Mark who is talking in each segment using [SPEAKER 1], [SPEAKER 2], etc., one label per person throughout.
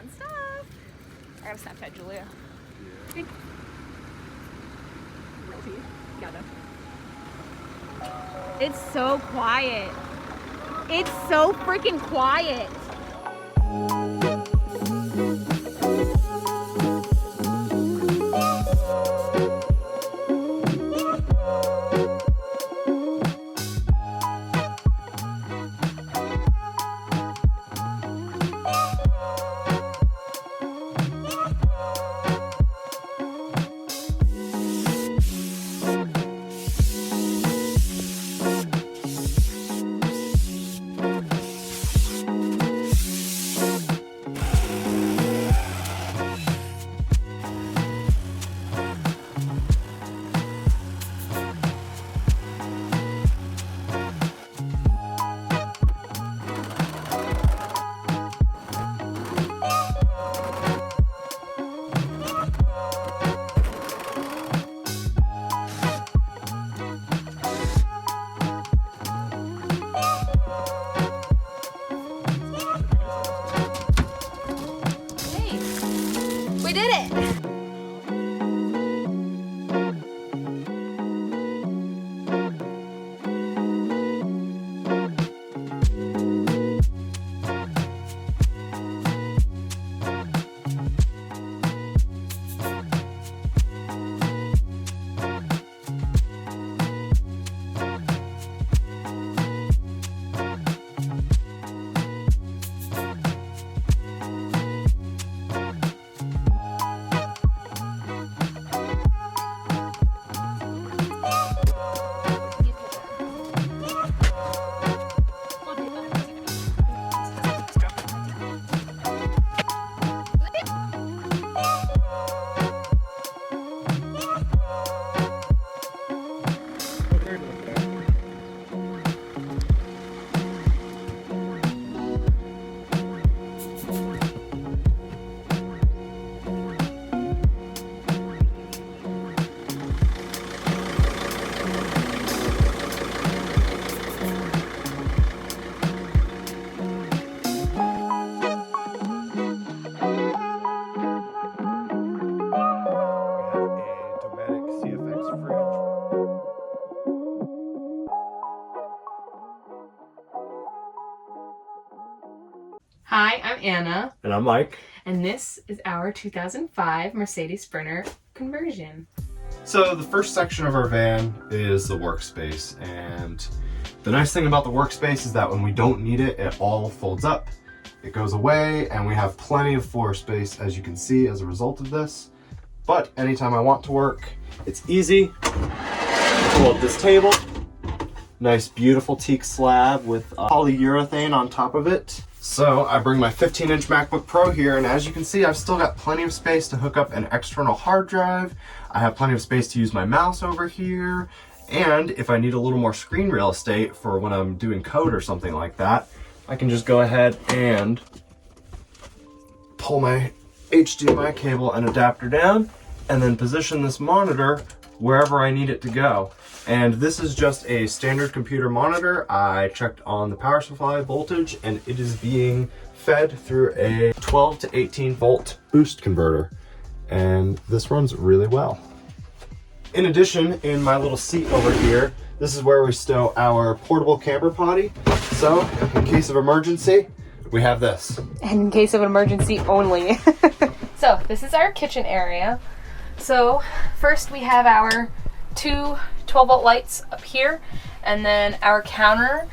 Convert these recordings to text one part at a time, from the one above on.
[SPEAKER 1] fun stuff. I gotta Snapchat Julia. Yeah. It's so quiet. It's so freaking quiet. We did it! Hi, I'm Anna.
[SPEAKER 2] And I'm Mike.
[SPEAKER 1] And this is our 2005 Mercedes Sprinter conversion.
[SPEAKER 2] So the first section of our van is the workspace, and the nice thing about the workspace is that when we don't need it, it all folds up, it goes away, and we have plenty of floor space, as you can see, as a result of this. But anytime I want to work, it's easy. Pull up this table, nice beautiful teak slab with polyurethane on top of it. So I bring my 15-inch MacBook Pro here, and as you can see, I've still got plenty of space to hook up an external hard drive. I have plenty of space to use my mouse over here, and if I need a little more screen real estate for when I'm doing code or something like that, I can just go ahead and pull my HDMI cable and adapter down, and then position this monitor wherever I need it to go. And this is just a standard computer monitor. I checked on the power supply voltage, and it is being fed through a 12 to 18 volt boost converter. And this runs really well. In addition, in my little seat over here, this is where we stow our portable camper potty. So in case of emergency, we have this.
[SPEAKER 1] And in case of an emergency only. So this is our kitchen area. So first we have our two 12-volt lights up here, and then our counter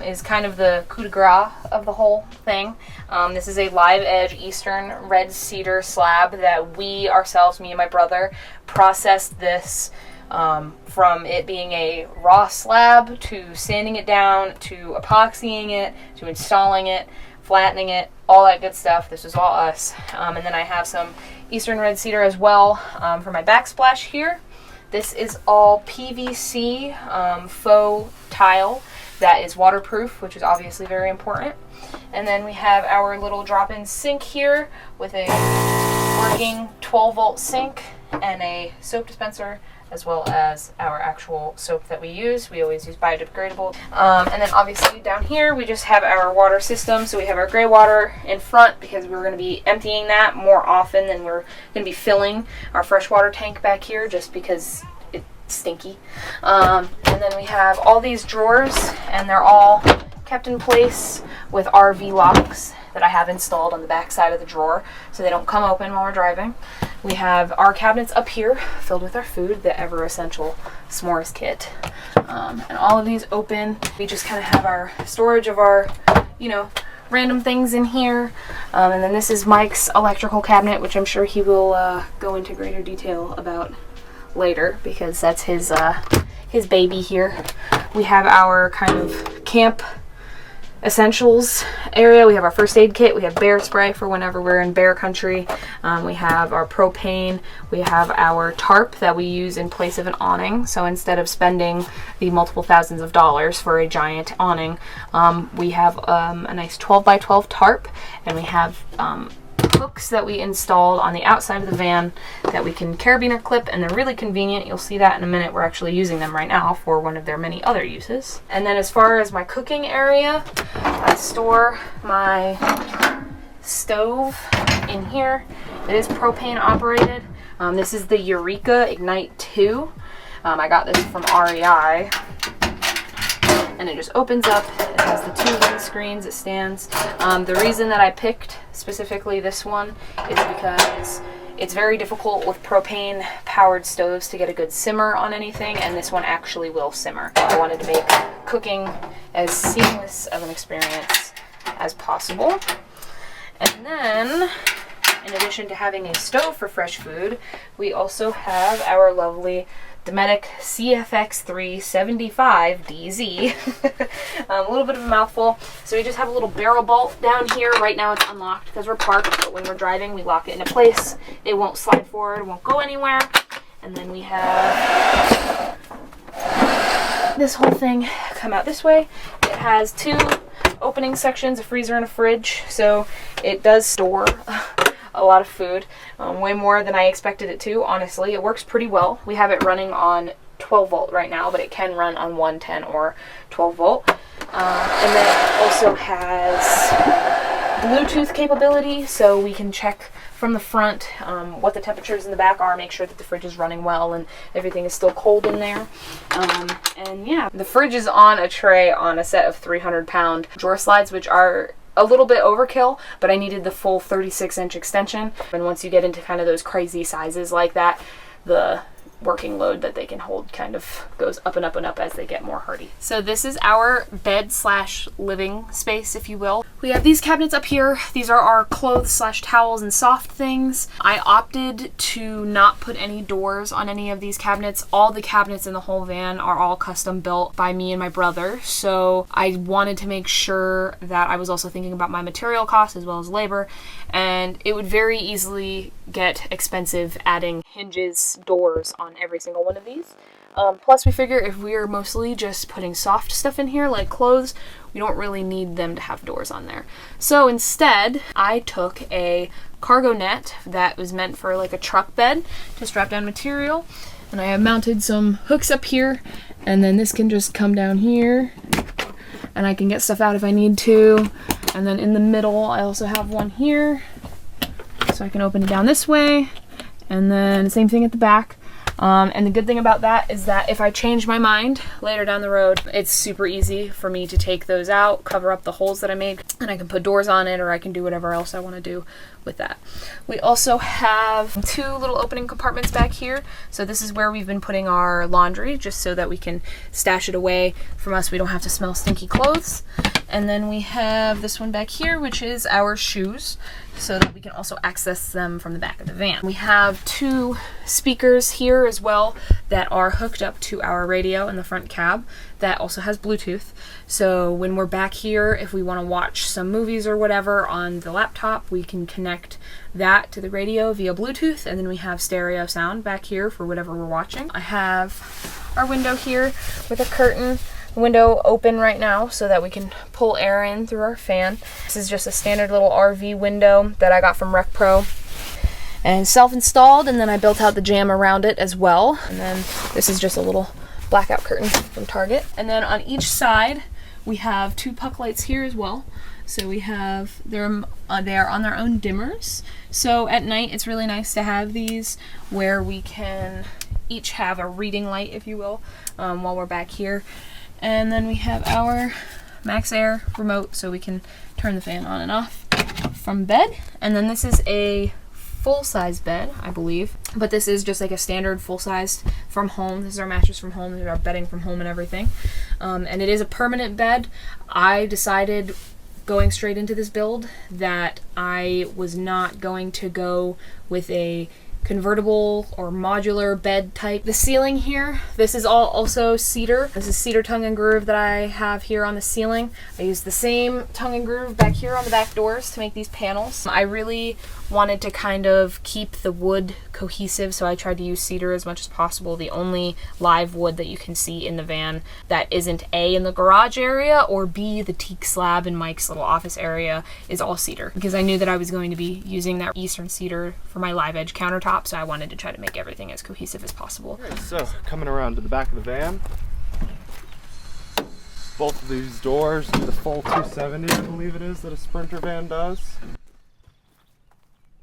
[SPEAKER 1] is kind of the coup de grace of the whole thing. This is a live edge Eastern red cedar slab that we ourselves, me and my brother, processed this from it being a raw slab to sanding it down to epoxying it to installing it, flattening it, all that good stuff. This is all us. And then I have some Eastern red cedar as well for my backsplash here. This is all PVC faux tile that is waterproof, which is obviously very important. And then we have our little drop-in sink here with a working 12-volt sink and a soap dispenser as well as our actual soap that we use. We always use biodegradable. And then obviously down here we just have our water system. So we have our gray water in front because we're going to be emptying that more often than we're going to be filling our freshwater tank back here, just because it's stinky. And then we have all these drawers, and they're all kept in place with RV locks that I have installed on the back side of the drawer so they don't come open while we're driving. We have our cabinets up here filled with our food, the ever essential s'mores kit. And all of these open. We just kind of have our storage of our, random things in here. And then this is Mike's electrical cabinet, which I'm sure he will go into greater detail about later because that's his baby here. We have our kind of camp essentials area. We have our first aid kit. We have bear spray for whenever we're in bear country. We have our propane. We have our tarp that we use in place of an awning. So instead of spending the multiple thousands of dollars for a giant awning, we have a nice 12 by 12 tarp, and we have hooks that we installed on the outside of the van that we can carabiner clip, and they're really convenient. You'll see that in a minute. We're actually using them right now for one of their many other uses. And then as far as my cooking area, I store my stove in here. It is propane operated. This is the Eureka Ignite 2. I got this from REI. And it just opens up. It has the two wind screens. It stands. The reason that I picked specifically this one is because it's very difficult with propane powered stoves to get a good simmer on anything, and this one actually will simmer. I wanted to make cooking as seamless of an experience as possible. And then, in addition to having a stove for fresh food, we also have our lovely Dometic CFX3 75DZ. A little bit of a mouthful. So we just have a little barrel bolt down here. Right now it's unlocked because we're parked, but when we're driving we lock it into place. It won't slide forward, it won't go anywhere. And then we have this whole thing come out this way. It has two opening sections, a freezer and a fridge, so it does store a lot of food, way more than I expected it to, honestly. It works pretty well. We have it running on 12 volt right now, but it can run on 110 or 12 volt. And then it also has Bluetooth capability, so we can check from the front what the temperatures in the back are, make sure that the fridge is running well and everything is still cold in there. And yeah, the fridge is on a tray on a set of 300-pound drawer slides, which are a little bit overkill, but I needed the full 36-inch extension. And once you get into kind of those crazy sizes like that, the working load that they can hold kind of goes up and up and up as they get more hardy. So this is our bed slash living space, if you will. We have these cabinets up here. These are our clothes slash towels and soft things. I opted to not put any doors on any of these cabinets. All the cabinets in the whole van are all custom built by me and my brother. So I wanted to make sure that I was also thinking about my material costs as well as labor. And it would very easily get expensive adding hinges, doors on every single one of these. Plus we figure if we're mostly just putting soft stuff in here like clothes, we don't really need them to have doors on there. So instead, I took a cargo net that was meant for like a truck bed to strap down material, and I have mounted some hooks up here, and then this can just come down here and I can get stuff out if I need to. And then in the middle I also have one here, so I can open it down this way, and then same thing at the back. And the good thing about that is that if I change my mind later down the road, it's super easy for me to take those out, cover up the holes that I made, and I can put doors on it, or I can do whatever else I want to do with that. We also have two little opening compartments back here. So this is where we've been putting our laundry, just so that we can stash it away from us. We don't have to smell stinky clothes. And then we have this one back here, which is our shoes, so that we can also access them from the back of the van. We have two speakers here as well that are hooked up to our radio in the front cab that also has Bluetooth. So when we're back here, if we want to watch some movies or whatever on the laptop, we can connect that to the radio via Bluetooth, and then we have stereo sound back here for whatever we're watching. I have our window here with a curtain. Window open right now so that we can pull air in through our fan. This is just a standard little RV window that I got from Rec Pro. and self-installed, and then I built out the jamb around it as well. And then this is just a little blackout curtain from Target. And then on each side we have 2 puck lights here as well. So we have they are on their own dimmers. So at night it's really nice to have these where we can each have a reading light, if you will, while we're back here. And then we have our Max Air remote, so we can turn the fan on and off from bed. And then this is a full-size bed, I believe, but this is just like a standard full-size from home. This is our mattress from home, this is our bedding from home and everything. And it is a permanent bed. I decided going straight into this build that I was not going to go with a convertible or modular bed type. The ceiling here, this is all also cedar. This is cedar tongue and groove that I have here on the ceiling. I used the same tongue and groove back here on the back doors to make these panels. I really wanted to kind of keep the wood cohesive, so I tried to use cedar as much as possible. The only live wood that you can see in the van that isn't A, in the garage area, or B, the teak slab in Mike's little office area, is all cedar, because I knew that I was going to be using that eastern cedar for my live edge countertop, so I wanted to try to make everything as cohesive as possible.
[SPEAKER 2] Right, so coming around to the back of the van, both of these doors do the full 270, I believe it is, that a Sprinter van does.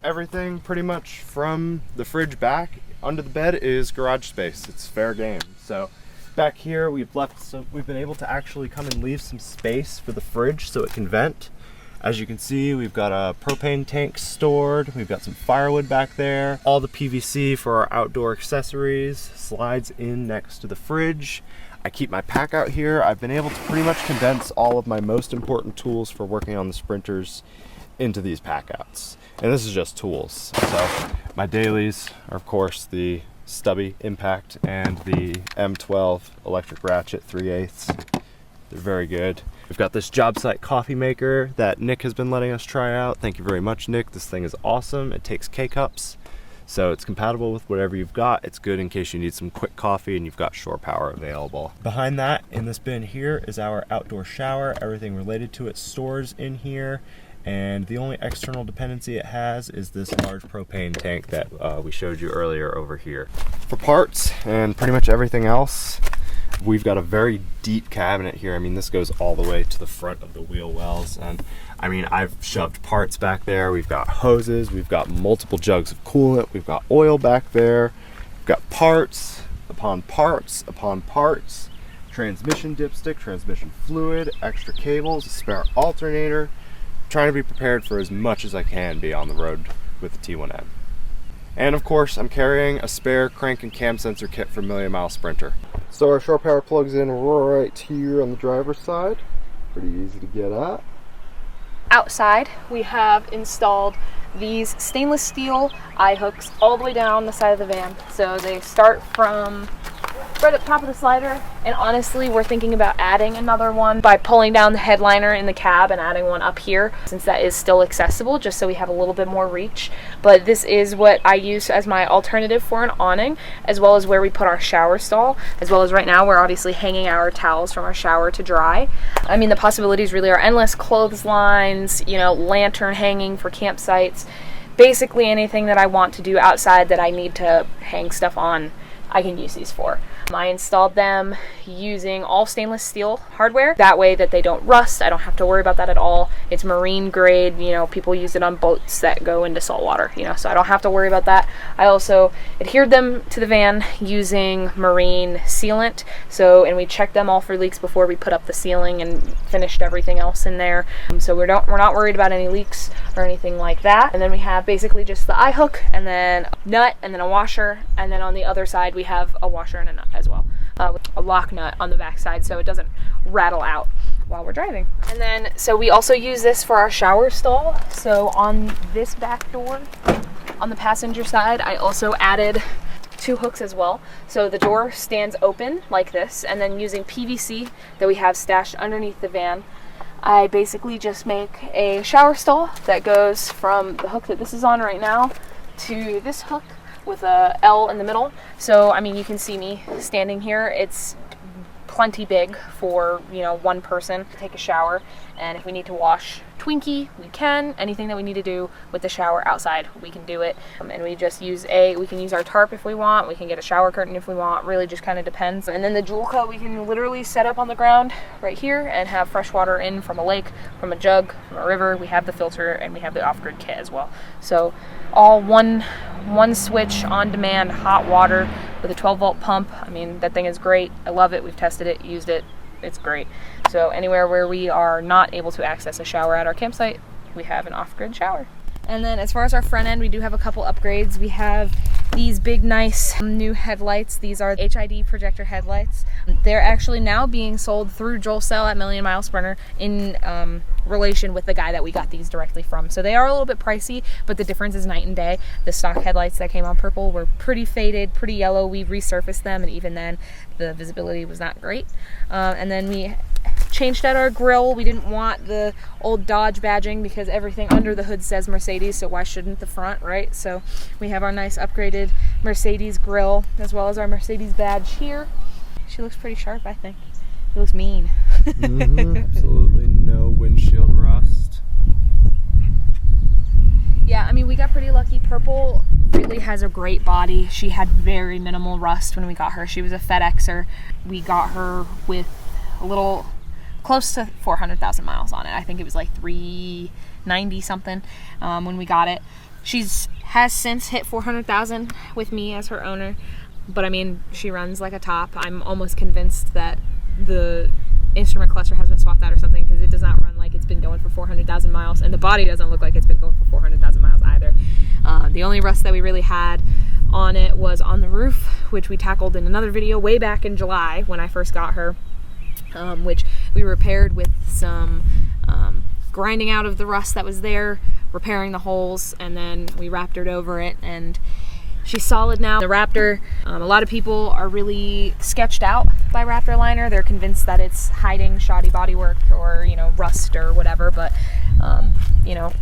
[SPEAKER 2] Everything pretty much from the fridge back under the bed is garage space. It's fair game. So back here we've been able to actually come and leave some space for the fridge so it can vent. As you can see, we've got a propane tank stored. We've got some firewood back there. All the PVC for our outdoor accessories slides in next to the fridge. I keep my pack out here. I've been able to pretty much condense all of my most important tools for working on the Sprinters into these pack outs. And this is just tools. So my dailies are of course the stubby impact and the M12 electric ratchet 3/8. They're very good. We've got this job site coffee maker that Nick has been letting us try out. Thank you very much, Nick. This thing is awesome. It takes K-cups, so it's compatible with whatever you've got. It's good in case you need some quick coffee and you've got shore power available. Behind that, in this bin here, is our outdoor shower. Everything related to it stores in here. And the only external dependency it has is this large propane tank that we showed you earlier over here. For parts and pretty much everything else, we've got a very deep cabinet here. I mean, this goes all the way to the front of the wheel wells. And I mean, I've shoved parts back there. We've got hoses, we've got multiple jugs of coolant, we've got oil back there. We've got parts upon parts upon parts, transmission dipstick, transmission fluid, extra cables, a spare alternator. Trying to be prepared for as much as I can be on the road with the T1N. And of course, I'm carrying a spare crank and cam sensor kit for Million Mile Sprinter. So our shore power plugs in right here on the driver's side. Pretty easy to get at.
[SPEAKER 1] Outside, we have installed these stainless steel eye hooks all the way down the side of the van. So they start from right up top of the slider, and honestly we're thinking about adding another one by pulling down the headliner in the cab and adding one up here, since that is still accessible, just so we have a little bit more reach. But this is what I use as my alternative for an awning, as well as where we put our shower stall, as well as right now we're obviously hanging our towels from our shower to dry. I mean, the possibilities really are endless. Clotheslines, you know, lantern hanging for campsites, basically anything that I want to do outside that I need to hang stuff on, I can use these for. I installed them using all stainless steel hardware. That way that they don't rust. I don't have to worry about that at all. It's marine grade, you know, people use it on boats that go into salt water, you know, so I don't have to worry about that. I also adhered them to the van using marine sealant. So, and we checked them all for leaks before we put up the ceiling and finished everything else in there. So we're not worried about any leaks or anything like that. And then we have basically just the eye hook, and then a nut, and then a washer, and then on the other side we have a washer and a nut as well, with a lock nut on the back side so it doesn't rattle out while we're driving. And then, so we also use this for our shower stall. So on this back door, on the passenger side, I also added 2 hooks as well. So the door stands open like this, and then using PVC that we have stashed underneath the van, I basically just make a shower stall that goes from the hook that this is on right now to this hook with a L in the middle. So I mean, you can see me standing here. It's plenty big for, you know, one person to take a shower. And if we need to wash Twinkie, we can. Anything that we need to do with the shower outside, we can do it. And we just use we can use our tarp if we want. We can get a shower curtain if we want. Really just kind of depends. And then the jewel coat, we can literally set up on the ground right here and have fresh water in from a lake, from a jug, from a river. We have the filter and we have the off-grid kit as well. So all one switch, on demand, hot water with a 12-volt pump. I mean, that thing is great. I love it. We've tested it, used it. It's great. So anywhere where we are not able to access a shower at our campsite, we have an off-grid shower. And then as far as our front end, we do have a couple upgrades. We have these big, nice new headlights. These are HID projector headlights. They're actually now being sold through Joel Sell at Million Mile Sprinter in relation with the guy that we got these directly from. So they are a little bit pricey, but the difference is night and day. The stock headlights that came on purple were pretty faded, pretty yellow. We resurfaced them, and even then the visibility was not great. And then we changed out our grille. We didn't want the old Dodge badging because everything under the hood says Mercedes, so why shouldn't the front, right? So we have our nice upgraded Mercedes grille as well as our Mercedes badge here. She looks pretty sharp, I think. She looks mean.
[SPEAKER 2] Absolutely no windshield rust.
[SPEAKER 1] Yeah, I mean, we got pretty lucky. Purple really has a great body. She had very minimal rust when we got her. She was a FedExer. We got her with a little close to 400,000 miles on it. I think it was like 390 something when we got it. Has since hit 400,000 with me as her owner, but I mean, she runs like a top. I'm almost convinced that the instrument cluster has been swapped out or something, because it does not run like it's been going for 400,000 miles, and the body doesn't look like it's been going for 400,000 miles either. The only rust that we really had on it was on the roof, which we tackled in another video way back in July when I first got her, which we repaired with some grinding out of the rust that was there, repairing the holes, and then we Raptored over it, and she's solid now. The Raptor, a lot of people are really sketched out by Raptor liner. They're convinced that it's hiding shoddy bodywork or, you know, rust or whatever, but you know,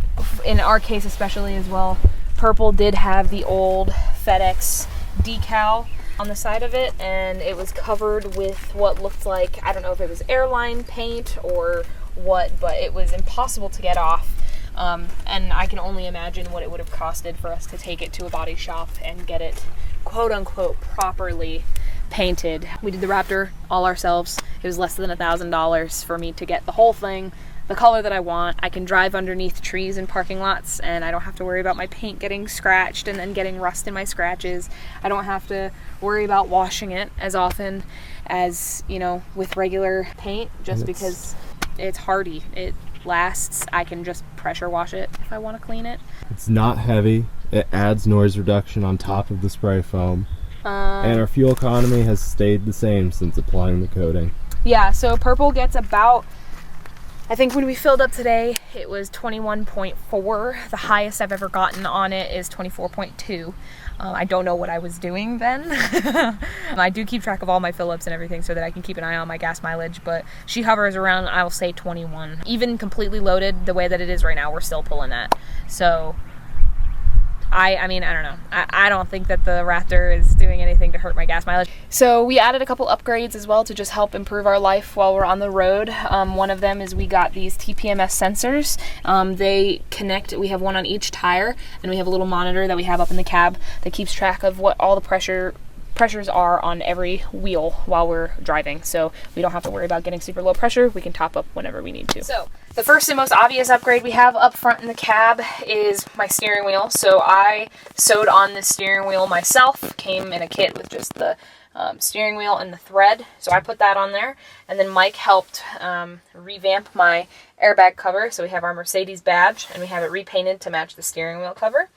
[SPEAKER 1] in our case especially as well, Purple did have the old FedEx decal on the side of it, and it was covered with what looked like, I don't know if it was airline paint or what, but it was impossible to get off. And I can only imagine what it would have costed for us to take it to a body shop and get it quote unquote properly painted. We did the Raptor all ourselves. It was less than $1,000 for me to get the whole thing the color that I want. I can drive underneath trees in parking lots, and I don't have to worry about my paint getting scratched and then getting rust in my scratches. I don't have to worry about washing it as often as, you know, with regular paint, just because it's hardy. It lasts. I can just pressure wash it if I want to clean it.
[SPEAKER 2] It's not heavy. It adds noise reduction on top of the spray foam. And our fuel economy has stayed the same since applying the coating.
[SPEAKER 1] Yeah, so Purple gets about, I think when we filled up today, it was 21.4. The highest I've ever gotten on it is 24.2. I don't know what I was doing then. I do keep track of all my fill-ups and everything so that I can keep an eye on my gas mileage, but she hovers around, I will say, 21. Even completely loaded the way that it is right now, we're still pulling that. So I mean, I don't know. I don't think that the Raptor is doing anything to hurt my gas mileage. So we added a couple upgrades as well to just help improve our life while we're on the road. One of them is we got these Tpms sensors. They connect, we have one on each tire, and we have a little monitor that we have up in the cab that keeps track of what all the pressures are on every wheel while we're driving, so we don't have to worry about getting super low pressure. We can top up whenever we need to. So the first and most obvious upgrade we have up front in the cab is my steering wheel. So I sewed on this steering wheel myself. Came in a kit with just the steering wheel and the thread, so I put that on there, and then Mike helped revamp my airbag cover. So we have our Mercedes badge, and we have it repainted to match the steering wheel cover.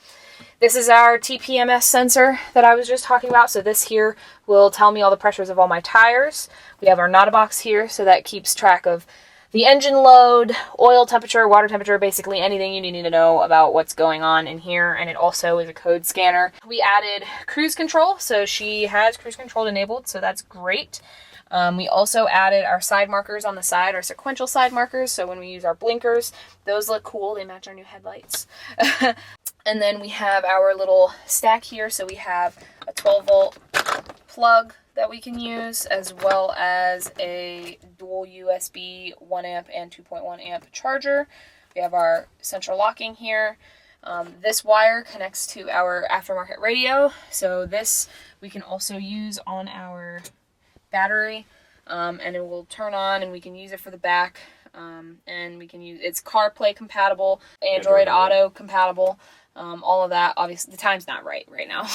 [SPEAKER 1] This is our Tpms sensor that I was just talking about. So this here will tell me all the pressures of all my tires. We have our Notabox here, so that keeps track of the engine load, oil temperature, water temperature, basically anything you need to know about what's going on in here. And it also is a code scanner. We added cruise control, so she has cruise control enabled, so that's great. We also added our side markers on the side, our sequential side markers. So when we use our blinkers, those look cool. They match our new headlights. And then we have our little stack here. So we have a 12 volt plug that we can use, as well as a dual USB 1 amp and 2.1 amp charger. We have our central locking here. This wire connects to our aftermarket radio, so this we can also use on our battery, and it will turn on, and we can use it for the back, and we can use it's CarPlay compatible, Android Auto compatible, all of that. Obviously, the time's not right now,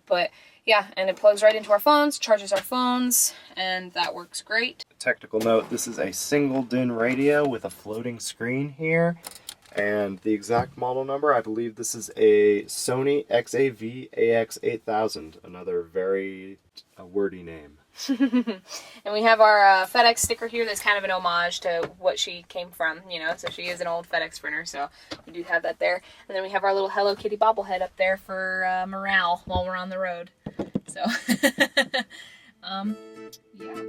[SPEAKER 1] but yeah, and it plugs right into our phones, charges our phones, and that works great.
[SPEAKER 2] Technical note, this is a single DIN radio with a floating screen here. And the exact model number, I believe this is a Sony XAV AX8000, another very wordy name.
[SPEAKER 1] And we have our FedEx sticker here that's kind of an homage to what she came from, you know, so she is an old FedEx printer, so we do have that there. And then we have our little Hello Kitty bobblehead up there for morale while we're on the road. So, yeah.